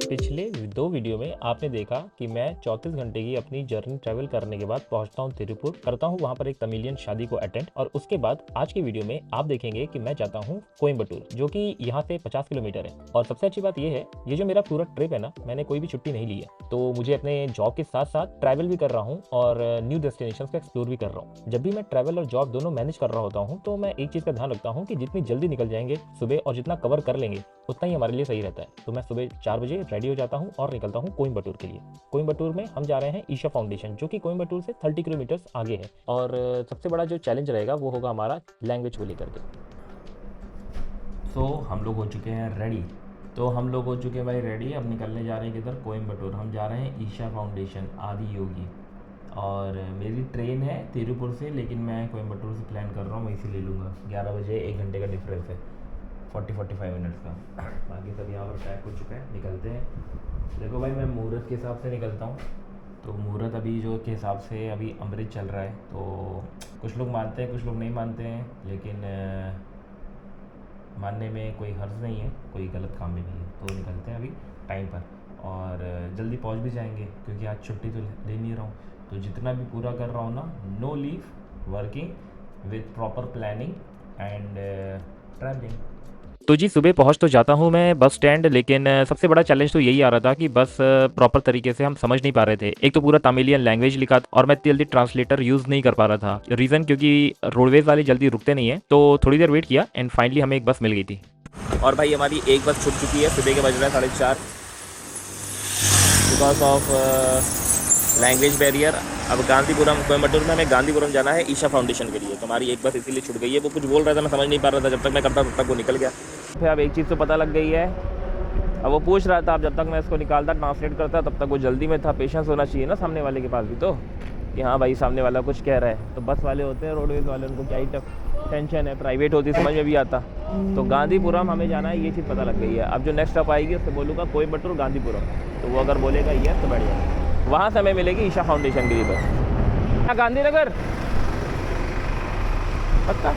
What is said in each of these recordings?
पिछले 2 वीडियो में आपने देखा कि मैं 34 घंटे की अपनी जर्नी ट्रैवल करने के बाद पहुंचता हूं तिरुपुर, करता हूं वहां पर एक तमिलियन शादी को अटेंड और उसके बाद आज की वीडियो में आप देखेंगे कि मैं जाता हूं कोयम्बटूर, जो कि यहां से 50 किलोमीटर है। और सबसे अच्छी बात यह है, ये जो मेरा पूरा ट्रिप है ना, मैंने कोई भी छुट्टी नहीं ली है, तो मुझे अपने जॉब के साथ साथ ट्रैवल भी कर रहा हूँ और न्यू डेस्टिनेशन को एक्सप्लोर भी कर रहा हूँ। जब भी मैं ट्रैवल और जॉब दोनों मैनेज कर रहा होता हूँ तो मैं एक चीज़ का ध्यान रखता हूँ कि जितनी जल्दी निकल जाएंगे सुबह और जितना कवर कर लेंगे उतना ही हमारे लिए सही रहता है। तो मैं सुबह 4 बजे रेडी हो जाता हूँ और निकलता हूँ कोयम्बटूर के लिए। कोयम्बटूर में हम जा रहे हैं ईशा फाउंडेशन, जो कि कोयम्बटूर से 30 किलोमीटर्स आगे है। और सबसे बड़ा जो चैलेंज रहेगा वो होगा हमारा लैंग्वेज को लेकर के। तो हम लोग हो चुके हैं रेडी। भाई रेडी। अब निकलने जा रहे हैं किधर? कोयम्बटूर। हम जा रहे हैं ईशा फाउंडेशन आदि योगी। और मेरी ट्रेन है तिरुपुर से, लेकिन मैं कोयम्बटूर से प्लान कर रहा हूँ, वहीं से ले लूँगा। 11 बजे 1 घंटे का डिफरेंस है, 40-45 मिनट्स का। बाकी सब यहाँ पर पैक हो चुका है, निकलते हैं। देखो भाई, मैं मुहूर्त के हिसाब से निकलता हूँ। तो मुहूर्त अभी जो के हिसाब से अभी अमृत चल रहा है, तो कुछ लोग मानते हैं, कुछ लोग नहीं मानते हैं, लेकिन मानने में कोई हर्ज नहीं है, कोई गलत काम भी नहीं है। तो निकलते हैं अभी टाइम पर और जल्दी पहुंच भी जाएंगे, क्योंकि आज छुट्टी तो ले नहीं रहा हूँ। तो जितना भी पूरा कर रहा हूँ ना, no leave, working with proper planning and travelling. तो जी सुबह पहुंच तो जाता हूं मैं बस स्टैंड, लेकिन सबसे बड़ा चैलेंज तो यही आ रहा था कि बस प्रॉपर तरीके से हम समझ नहीं पा रहे थे। एक तो पूरा तमिलियन लैंग्वेज लिखा और मैं जल्दी ट्रांसलेटर यूज़ नहीं कर पा रहा था। रीज़न क्योंकि रोडवेज वाले जल्दी रुकते नहीं है। तो थोड़ी देर वेट किया एंड फाइनली हमें एक बस मिल गई थी। और भाई हमारी एक बस छूट चुकी है, सुबह के बज रहा है 4:30 बिकॉज ऑफ लैंग्वेज बैरियर। अब गांधीपुरम, कोयम्बटूर में हमें गांधीपुरम जाना है ईशा फाउंडेशन के लिए। तो हमारी एक बस इसीलिए छूट गई है। वो कुछ बोल रहा था, मैं समझ नहीं पा रहा था। जब तक मैं करता तब तक वो निकल गया। फिर अब एक चीज़ तो पता लग गई है। अब वो पूछ रहा था, अब जब तक मैं इसको निकालता ट्रांसलेट करता तब तक वो जल्दी में था। पेशेंस होना चाहिए ना सामने वाले के पास भी, तो कि हाँ भाई सामने वाला कुछ कह रहा है। तो बस वाले होते हैं, रोडवेज वाले, उनको क्या ही टेंशन है। प्राइवेट होती समझ में भी आता। तो गांधीपुरम हमें जाना है, ये चीज़ पता लग गई है। अब जो नेक्स्ट स्टॉप आएगी उससे बोलूँगा कोयम्बटूर गांधीपुरम। तो वो अगर बोलेगा ये तो बढ़िया, वहाँ से हमें मिलेगी ईशा फाउंडेशन की बस। गांधीनगर पक्का।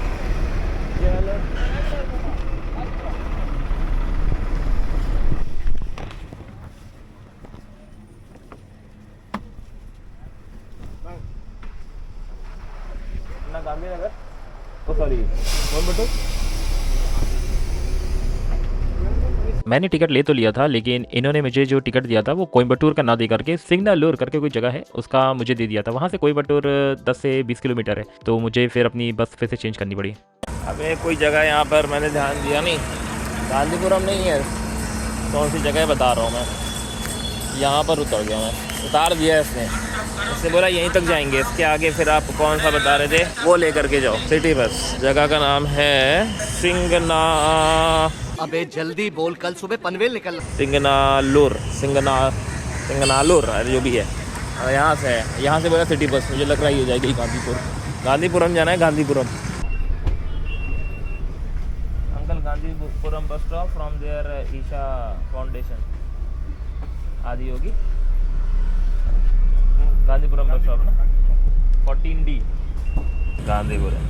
ना गांधीनगर, ओ सॉरी कोयम्बटूर। मैंने टिकट ले तो लिया था, लेकिन इन्होंने मुझे जो टिकट दिया था वो कोयम्बटूर का ना दे करके सिंगनालूर करके कोई जगह है उसका मुझे दे दिया था। वहाँ से कोयम्बटूर 10 से 20 किलोमीटर है। तो मुझे फिर अपनी बस फिर से चेंज करनी पड़ी। अबे कोई जगह यहाँ पर मैंने ध्यान दिया नहीं, गांधीपुरम नहीं है। कौन सी जगह बता रहा हूँ मैं, यहाँ पर उतर गया मैं। उतार दिया इसने, इसने बोला यहीं तक जाएंगे, इसके आगे फिर आप कौन सा बता रहे थे वो ले करके जाओ। City bus. जगह का नाम है अबे जल्दी बोल, कल सुबह पनवेल निकल। सिंगनालूर, अरे जो भी है। यहाँ से है, यहाँ से बोला सिटी बस। मुझे लग रहा है ये जाएगी गांधीपुरम जाना है, Gandhipuram. Uncle Gandhipuram bus stop from there Isha Foundation आदि होगी। गांधीपुरम बस स्टॉप ना, 14D गांधीपुरम।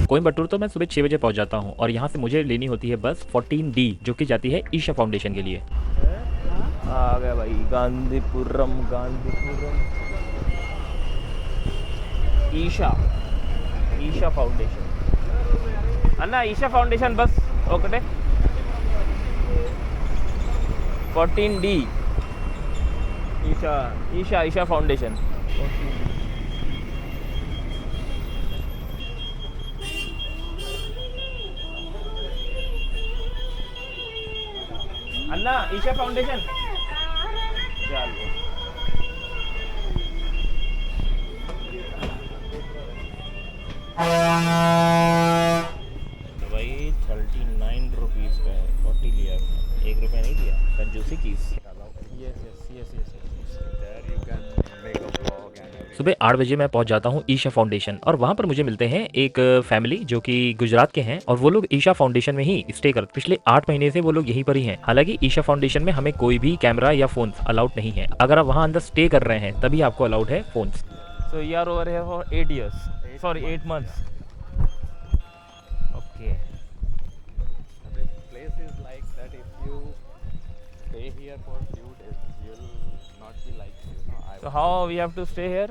कोयम्बटूर तो मैं सुबह 6 बजे पहुंच जाता हूं और यहाँ से मुझे लेनी होती है बस 14D, जो कि जाती है ईशा फाउंडेशन के लिए। आ गया भाई गांधीपुरम ईशा फाउंडेशन। अन्ना ईशा फाउंडेशन बस ओके 14D ईशा फाउंडेशन। अन्ना ईशा फाउंडेशन चलो। तो भाई 39 रुपीज़ का है, 40 लिया, 1 रुपया नहीं दिया। कंजूसी चीज़। सुबह 8 बजे मैं पहुंच जाता हूं ईशा फाउंडेशन और वहां पर मुझे मिलते हैं एक फैमिली जो कि गुजरात के हैं और वो लोग ईशा फाउंडेशन में ही स्टे करते। पिछले 8 महीने से वो लोग यहीं पर ही हैं। हालांकि ईशा फाउंडेशन में हमें कोई भी कैमरा या फोन अलाउड नहीं है। अगर आप वहां अंदर स्टे कर रहे हैं तभी आपको अलाउड है phone. So you are over here for 8 years, sorry 8 months। Okay. This place is like that if you stay here for few days, you'll not be like, I So want how we have to stay here?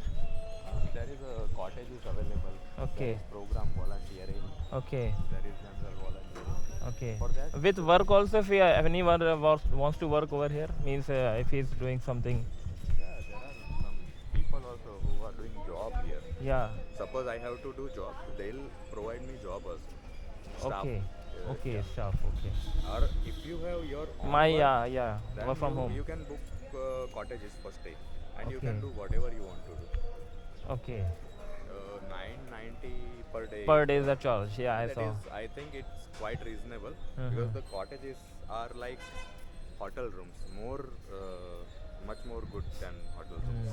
there is a cottage is available. Okay. There is program volunteering. Okay. There is general volunteering. Okay. For that, With work also, if anyone wants to work over here, means if he's doing something. yeah, there are some people also who are doing job here. Yeah. Suppose I have to do job, they'll provide me job also. Staff. Okay. Okay. Yeah. Staff. Okay. Or if you have your own My work, yeah. then Work from home. you can book cottages for stay, and you Okay. can do whatever you want to do. Okay. 990 per day. Per day is the charge. Yeah, I That saw. is, I think it's quite reasonable Mhm. because the cottages are like hotel rooms, much more good than hotel rooms.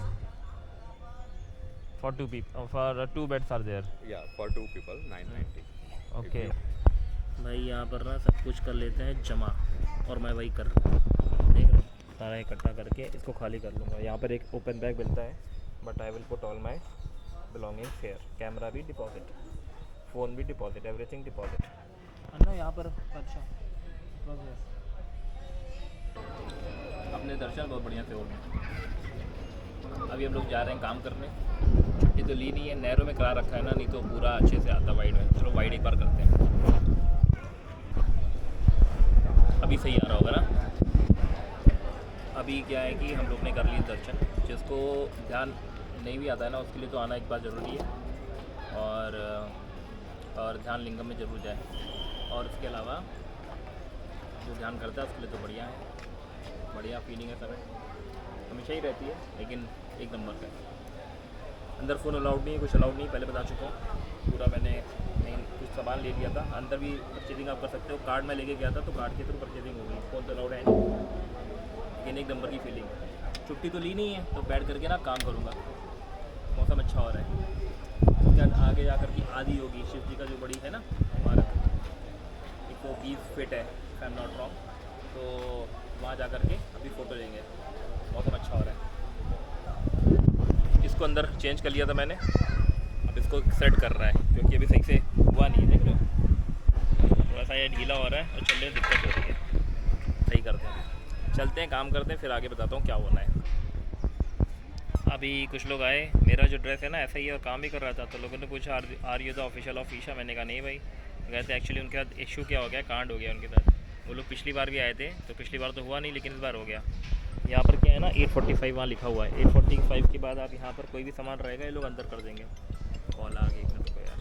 For two people, for two beds are there. Yeah, for two people, 990. Okay you- भाई यहाँ पर ना सब कुछ कर लेते हैं जमा और मैं वही कर रहा हूँ देख रहा हूँ सारा इकट्ठा करके इसको खाली कर लूँगा यहाँ पर एक ओपन बैग मिलता है but I will put all my belongings here camera भी डिपॉजिट फ़ोन भी डिपॉजिट एवरीथिंग डिपॉजिट है ना यहाँ पर अच्छा अपने दर्शन बहुत बढ़िया से हो गए अभी हम लोग जा रहे हैं काम करने छुट्टी तो ली नहीं है नहरों में करा रखा है ना नहीं तो पूरा अच्छे से आता वाइड में चलो वाइड एक बार करते हैं अभी सही आ रहा होगा ना अभी क्या है कि हम लोग ने कर लिए दर्शन जिसको ध्यान नहीं भी आता है ना उसके लिए तो आना एक बार ज़रूरी है और ध्यान लिंगम में ज़रूर जाए और उसके अलावा जो ध्यान करता है उसके लिए तो बढ़िया फीलिंग है समय हमेशा ही रहती है लेकिन एक नंबर का अंदर फ़ोन अलाउड नहीं है कुछ अलाउड नहीं पहले बता चुका हूँ पूरा मैंने कुछ सामान ले लिया था अंदर भी परचेजिंग आप कर सकते हो कार्ड में लेके गया था तो कार्ड के थ्रू परचेजिंग हो गई फ़ोन तो अलाउड है नहीं लेकिन एक नंबर की फीलिंग छुट्टी तो ली नहीं है तो बैठ करके ना काम करूँगा मौसम अच्छा हो रहा है उसके बाद आगे जा कर की आदि होगी शिव जी का जो बड़ी है ना इमारत 120 फीट है आई एम नॉट रॉन्ग तो वहाँ जा कर के अभी फ़ोटो लेंगे मौसम अच्छा हो रहा है इसको अंदर चेंज कर लिया था मैंने अब इसको सेट कर रहा है क्योंकि अभी सही से हुआ नहीं है देख लो थोड़ा सा ये ढीला हो रहा है और चलने में दिक्कत हो रही है सही करते हैं चलते हैं काम करते हैं फिर आगे बताता हूँ क्या होना है अभी कुछ लोग आए मेरा जो ड्रेस है ना ऐसा ही है और काम भी कर रहा था तो लोगों ने पूछा are you the official of Isha मैंने कहा नहीं भाई कहते एक्चुअली उनके साथ इशू क्या हो गया कांड हो गया उनके साथ वो लोग पिछली बार भी आए थे तो पिछली बार तो हुआ नहीं लेकिन इस बार हो गया यहाँ पर क्या है ना 845 वहाँ लिखा हुआ है 845 के बाद आप यहाँ पर कोई भी सामान रहेगा ये लोग अंदर कर देंगे कॉल आ गई एक मिनट को यार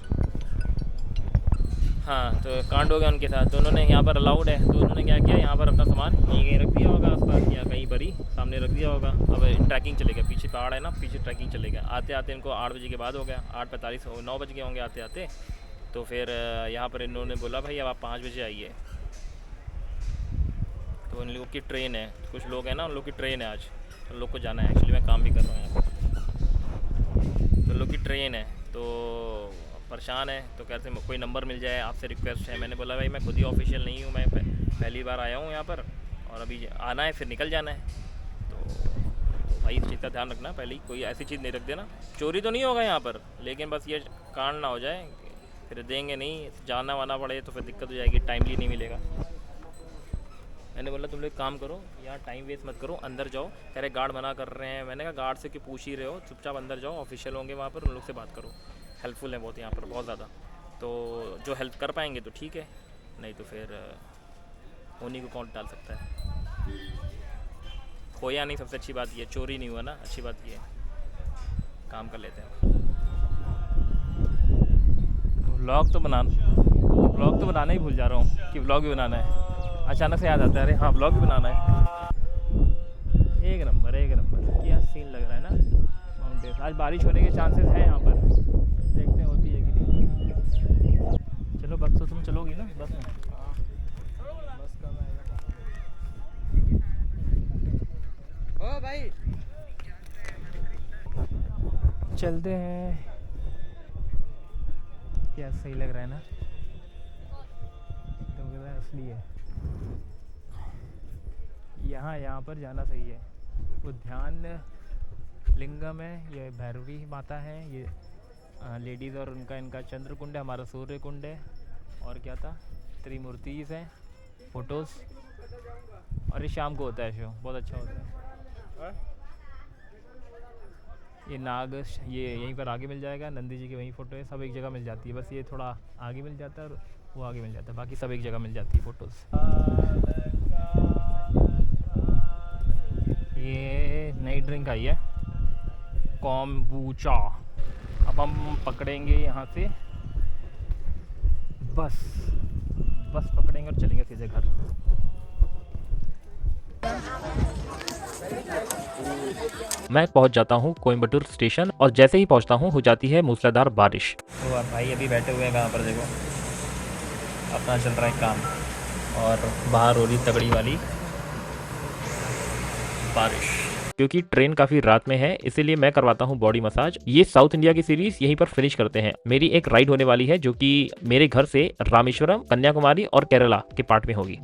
हाँ तो कांड हो गया उनके साथ तो उन्होंने यहाँ पर अलाउड है तो उन्होंने क्या किया यहाँ पर अपना सामान कहीं रख दिया होगा आसपास या कहीं पर ही सामने रख दिया होगा अब ट्रैकिंग चलेगा पीछे पहाड़ है ना पीछे ट्रैकिंग चलेगा आते आते इनको 8 बजे के बाद हो गया 8:45 9 बज गए होंगे आते आते तो फिर यहाँ पर इन्होंने बोला भाई अब आप 5 बजे आइए तो उन लोगों की ट्रेन है कुछ लोग हैं ना उन लोग की ट्रेन है आज उन लोग को जाना है एक्चुअली मैं काम भी कर रहा हूँ यहाँ तो उन लोग की ट्रेन है तो परेशान है तो कहते हैं कोई नंबर मिल जाए आपसे रिक्वेस्ट है मैंने बोला भाई मैं खुद ही ऑफिशियल नहीं हूँ मैं पहली बार आया हूँ यहाँ पर और अभी आना है फिर निकल जाना है तो भाई इस चीज़ का ध्यान रखना पहले ही कोई ऐसी चीज़ नहीं रख देना चोरी तो नहीं होगा यहाँ पर लेकिन बस ये कांड ना हो जाए फिर देंगे नहीं जाना वाना पड़े तो फिर दिक्कत हो जाएगी टाइमली नहीं मिलेगा मैंने बोला तुम लोग काम करो यहाँ टाइम वेस्ट मत करो अंदर जाओ कह रहे गार्ड मना कर रहे हैं मैंने कहा गार्ड से क्यों पूछ ही रहे हो चुपचाप अंदर जाओ ऑफिशियल होंगे वहाँ पर उन लोग से बात करो हेल्पफुल है बहुत यहाँ पर बहुत ज़्यादा तो जो हेल्प कर पाएंगे तो ठीक है नहीं तो फिर होनी को कौन टाल सकता है खोया नहीं सबसे अच्छी बात ये चोरी नहीं हुआ ना अच्छी बात ये काम कर लेते हैं व्लॉग तो बनाना ही भूल जा रहा हूँ कि व्लॉग भी बनाना है अचानक से याद आता है अरे हाँ ब्लॉग भी बनाना है एक नंबर क्या सीन लग रहा है ना माउंटेन आज बारिश होने के चांसेस हैं यहाँ पर देखते हैं होती है कि नहीं चलो बस तो तुम चलोगी ना बस में बस कब आएगा ओ भाई चलते हैं क्या सही लग रहा है ना तो असली है यहाँ पर जाना सही है वो ध्यान लिंगम है ये भैरवी माता है ये लेडीज़ और इनका चंद्रकुंड है हमारा सूर्य कुंड है और क्या था त्रिमूर्तिज हैं फ़ोटोज़ और ये शाम को होता है शो, बहुत अच्छा होता है। ये नाग ये यहीं पर आगे मिल जाएगा, नंदी जी की वहीं फ़ोटो है, सब एक जगह मिल जाती है, बस ये थोड़ा आगे मिल जाता है और वो आगे मिल जाता है, बाकी सब एक जगह मिल जाती है फ़ोटोज़। ये नई ड्रिंक आई है कॉम्बूचा। अब हम पकड़ेंगे यहाँ से बस पकड़ेंगे और चलेंगे सीधे घर। मैं पहुंच जाता हूं कोयम्बटूर स्टेशन और जैसे ही पहुंचता हूं हो जाती है मूसलाधार बारिश। तो अब भाई अभी बैठे हुए हैं कहाँ पर, देखो अपना चल रहा है काम और बाहर हो रही तगड़ी वाली बारिश। क्योंकि ट्रेन काफ़ी रात में है इसीलिए मैं करवाता हूं बॉडी मसाज। ये साउथ इंडिया की सीरीज यहीं पर फिनिश करते हैं। मेरी एक राइड होने वाली है जो कि मेरे घर से रामेश्वरम, कन्याकुमारी और केरला के पार्ट में होगी।